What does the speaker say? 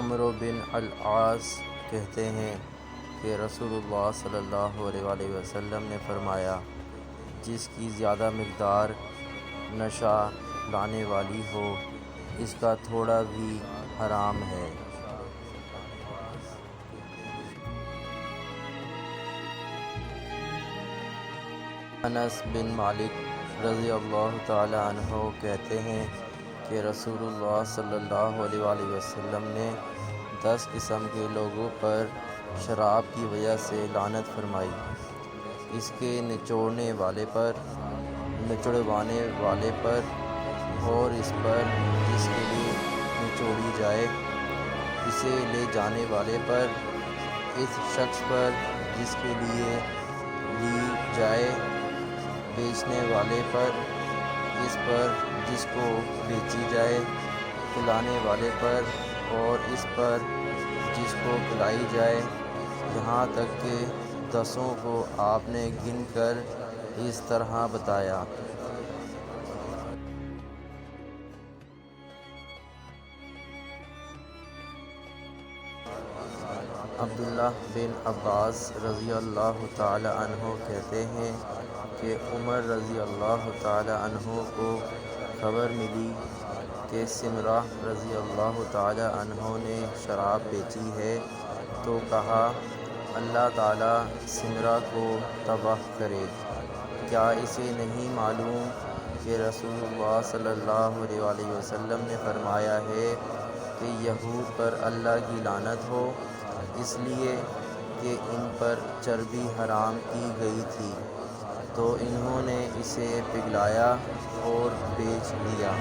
عمرو بن العاص کہتے ہیں کہ رسول اللہ صلی اللہ علیہ وآلہ وسلم نے فرمایا، جس کی زیادہ مقدار نشہ لانے والی ہو، اس کا تھوڑا بھی حرام ہے۔ انس بن مالک رضی اللہ تعالی عنہ کہتے ہیں کہ رسول اللہ صلی اللہ علیہ وآلہ وسلم نے 10 قسم کے لوگوں پر شراب کی وجہ سے لعنت فرمائی، اس کے نچوڑنے والے پر، نچڑوانے والے پر، اور اس پر جس کے لیے نچوڑی جائے، اسے لے جانے والے پر، اس شخص پر جس کے لیے لی جائے، بیچنے والے پر، اس پر جس کو بیچی جائے، پلانے والے پر، اور اس پر جس کو پلائی جائے، یہاں تک کہ 10 کو آپ نے گن کر اس طرح بتایا۔ عبداللہ بن عباس رضی اللہ تعالی عنہ کہتے ہیں کہ عمر رضی اللہ تعالی عنہ کو خبر ملی کہ سمرہ رضی اللہ تعالی عنہ نے شراب بیچی ہے، تو کہا، اللہ تعالی سمرہ کو تباہ کرے، کیا اسے نہیں معلوم کہ رسول اللہ صلی اللہ علیہ وآلہ وسلم نے فرمایا ہے کہ یہود پر اللہ کی لعنت ہو، اس لیے کہ ان پر چربی حرام کی گئی تھی، تو انہوں نے اسے پگھلایا اور بیچ دیا۔